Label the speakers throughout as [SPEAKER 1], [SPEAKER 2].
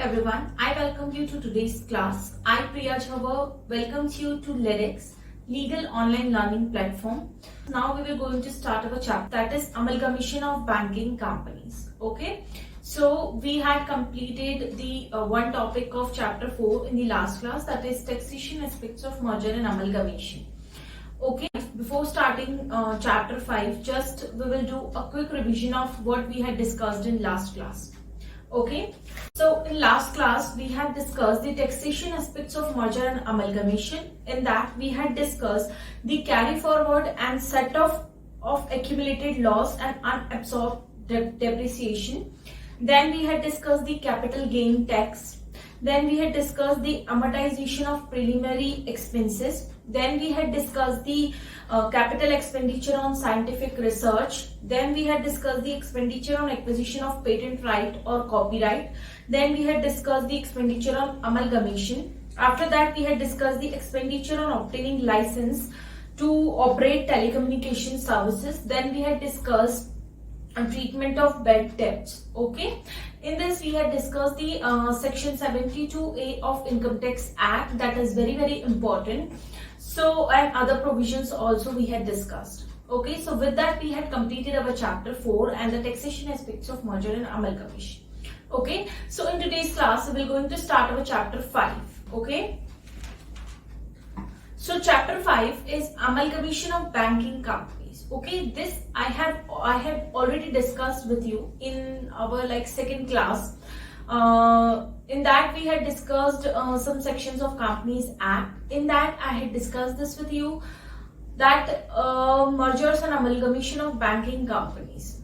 [SPEAKER 1] everyone, I welcome you to today's class. I, Priya Jhawar, welcomes you to LEDx, Legal Online Learning Platform. Now we will going to start our chapter, that is Amalgamation of Banking Companies. Okay, so we had completed the one topic of chapter 4 in the last class, that is taxation aspects of merger and amalgamation. Okay, before starting chapter 5, just we will do a quick revision of what we had discussed in last class. Okay, so in last class we had discussed the taxation aspects of merger and amalgamation. In that we had discussed the carry forward and set off of accumulated loss and unabsorbed depreciation. Then we had discussed the capital gain tax. Then we had discussed the amortization of preliminary expenses. Then we had discussed the capital expenditure on scientific research. Then we had discussed the expenditure on acquisition of patent right or copyright. Then we had discussed the expenditure on amalgamation. After that we had discussed the expenditure on obtaining license to operate telecommunication services. Then we had discussed treatment of bad debts. Okay, in this we had discussed the section 72A of Income Tax Act, that is very important. So, and other provisions also we had discussed. Okay, so with that we had completed our chapter 4 and the taxation aspects of merger and amalgamation. Okay, so in today's class we will going to start our chapter 5. Okay, so chapter 5 is amalgamation of banking companies. Okay, this I have already discussed with you in our second class. In that we had discussed some sections of Companies Act. In that I had discussed this with you, that mergers and amalgamation of banking companies.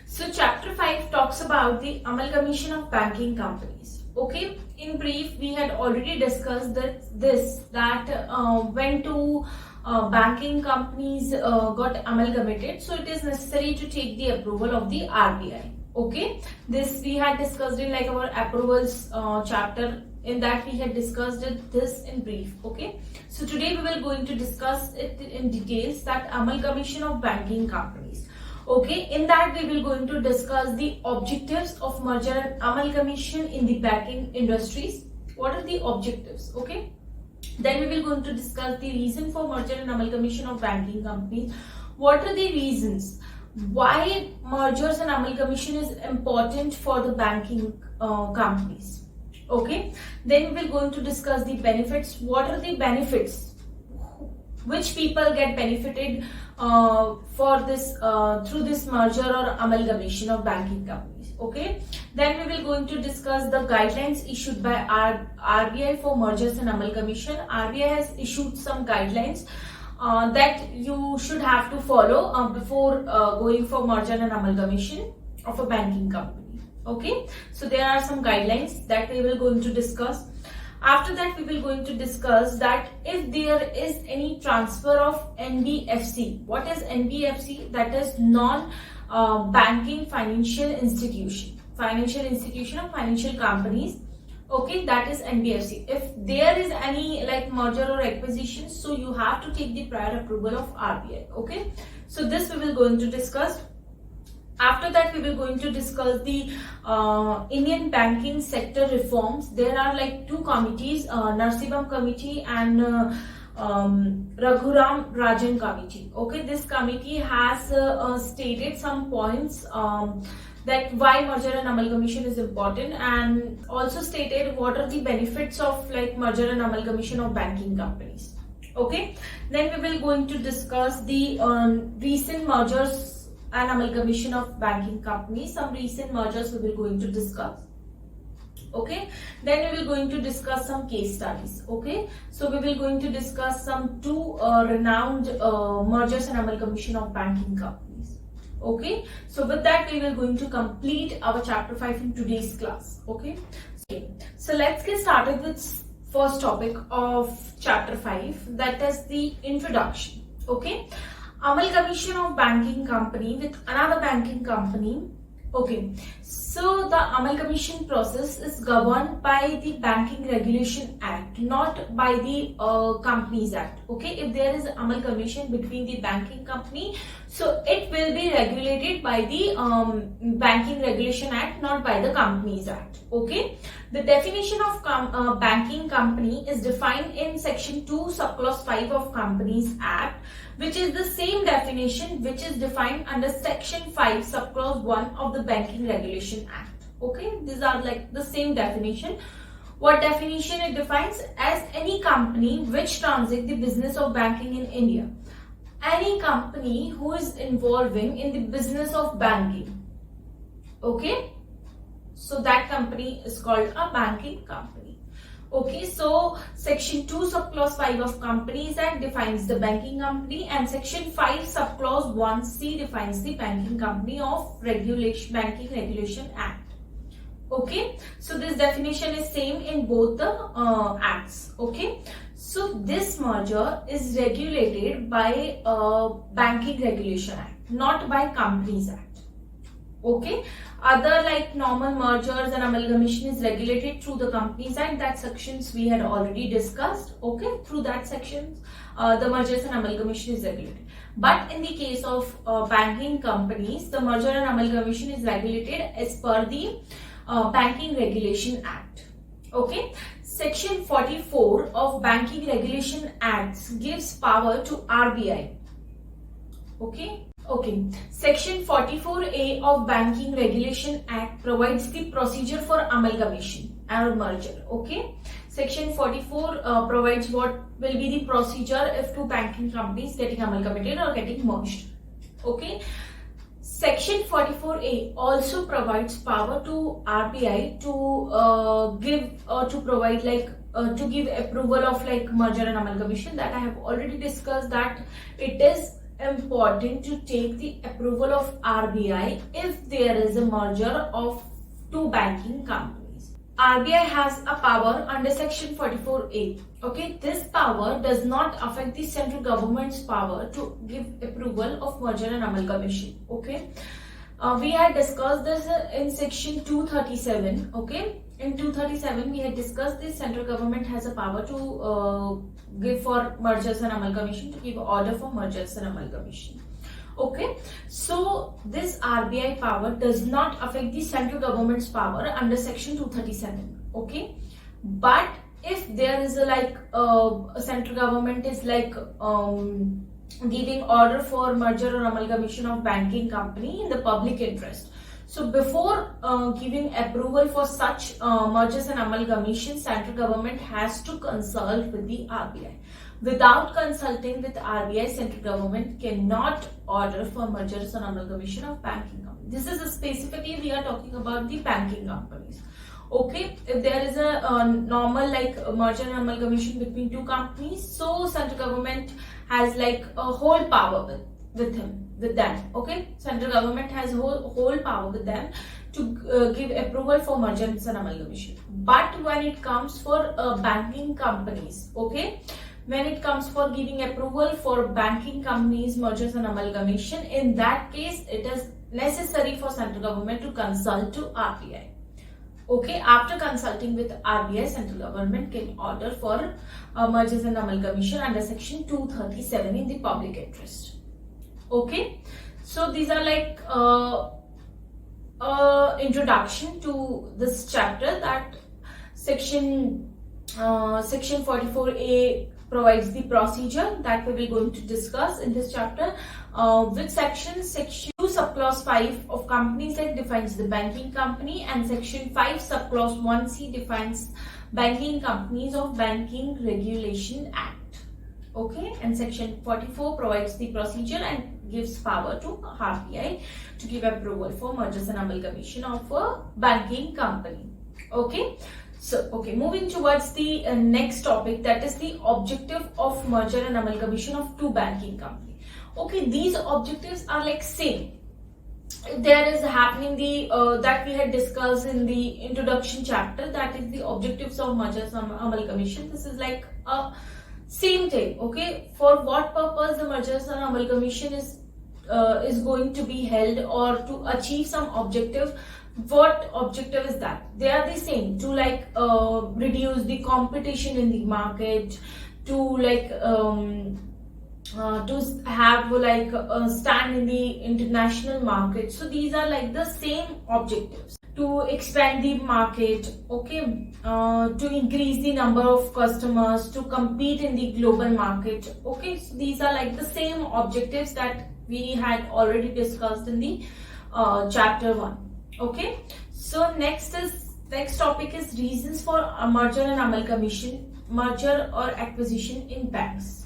[SPEAKER 1] So chapter 5 talks about the amalgamation of banking companies. Okay, in brief we had already discussed that when two banking companies got amalgamated, so it is necessary to take the approval of the RBI. Okay, this we had discussed in our approvals chapter. In that we had discussed this in brief. Okay, so today we will going to discuss it in details, that amalgamation of banking companies. Okay, in that we will going to discuss the objectives of merger and amalgamation in the banking industries. What are the objectives? Okay, then we will going to discuss the reason for merger and amalgamation of banking companies. What are the reasons why mergers and amalgamation is important for the banking companies? Okay, then we will going to discuss the benefits. What are the benefits? Which people get benefited for this through this merger or amalgamation of banking companies? Okay, then we will going to discuss the guidelines issued by RBI for mergers and amalgamation. RBI has issued some guidelines that you should have to follow before going for merger and amalgamation of a banking company. Okay, so there are some guidelines that we will going to discuss. After that we will going to discuss that if there is any transfer of NBFC. What is NBFC? That is non-banking financial institution of financial companies. Okay, that is NBFC. If there is any merger or acquisition, so you have to take the prior approval of RBI. Okay, so this we will going to discuss. After that we will going to discuss the Indian banking sector reforms. There are two committees, Narsimham committee and Raghuram Rajan committee. Okay, this committee has stated some points that why merger and amalgamation is important, and also stated what are the benefits of merger and amalgamation of banking companies. Okay, then we will going to discuss the recent mergers and amalgamation of banking companies. Some recent mergers we will going to discuss. Okay, then we will going to discuss some case studies. Okay, so we will going to discuss some two renowned mergers and amalgamation of banking companies. Okay, so with that we will going to complete our chapter 5 in today's class. Okay, so let's get started with first topic of chapter 5, that is the introduction. Okay, amalgamation of banking company with another banking company. Okay, so the amalgamation process is governed by the Banking Regulation Act, not by the Companies Act. Okay, if there is amalgamation between the banking company, so it will be regulated by the Banking Regulation Act, not by the Companies Act. Okay, The definition of banking company is defined in section 2 subclause 5 of Companies Act, which is the same definition which is defined under section 5 subclause 1 of the Banking Regulation Act. Okay, these are like the same definition. What definition it defines? As any company which transacts the business of banking in India. Any company who is involving in the business of banking. Okay, so that company is called a banking company. Okay, so section 2 subclause 5 of Companies Act defines the banking company, and section 5 subclause 1c defines the banking company of Banking Regulation Act. Okay, so this definition is same in both the acts. Okay, so this merger is regulated by Banking Regulation Act, not by Companies Act. Okay, other like normal mergers and amalgamation is regulated through the Companies Act. That sections we had already discussed. Okay, through that sections the mergers and amalgamation is regulated. But in the case of banking companies, the merger and amalgamation is regulated as per the Banking Regulation Act. Okay, section 44 of Banking Regulation Acts gives power to RBI. Okay, section 44A of Banking Regulation Act provides the procedure for amalgamation or merger. Okay, section 44 provides what will be the procedure if two banking companies getting amalgamated or getting merged. Okay, section 44A also provides power to RBI to provide like to give approval of like merger and amalgamation. That I have already discussed that it is important to take the approval of RBI if there is a merger of two banking companies. RBI has a power under section 44A. Okay, this power does not affect the central government's power to give approval of merger and amalgamation. Okay, we had discussed this in section 237. Okay, in 237 we had discussed this. Central government has a power to give for mergers and amalgamation, to give order for mergers and amalgamation. Okay, so this RBI power does not affect the central government's power under section 237. Okay, but if there is a like a central government is like giving order for merger or amalgamation of banking company in the public interest. So before giving approval for such mergers and amalgamation, central government has to consult with the RBI. Without consulting with RBI, central government cannot order for mergers and amalgamation of banking companies. This is specifically we are talking about the banking companies. Okay, if there is a normal like merger and amalgamation between two companies, so central government has like a whole power with them. Okay, central government has whole power with them to give approval for mergers and amalgamation. But when it comes for banking companies, okay, when it comes for giving approval for banking companies mergers and amalgamation, in that case it is necessary for central government to consult to RBI. Okay, after consulting with RBI, central government can order for mergers and amalgamation under section 237 in the public interest. Okay, so these are like introduction to this chapter. That section 44A provides the procedure that we will going to discuss in this chapter. Which section 2 subclause 5 of Companies Act defines the banking company, and section 5 subclause 1c defines banking companies of Banking Regulation Act. Okay, and section 44 provides the procedure and gives power to RBI to give approval for mergers and amalgamation of a banking company. Okay, so moving towards the next topic, that is the objective of merger and amalgamation of two banking companies. Okay, these objectives are like same. There is happening the that we had discussed in the introduction chapter, that is the objectives of mergers and amalgamation. This is like a same thing. Okay, for what purpose the mergers and amalgamation is going to be held, or to achieve some objective. What objective is that? They are the same, to like reduce the competition in the market, to like to have like stand in the international market. So these are like the same objectives. to expand the market, okay, to increase the number of customers, to compete in the global market. Okay, so these are like the same objectives that we had already discussed in the chapter 1. Okay, so next topic is reasons for a merger and amalgamation, merger or acquisition in banks.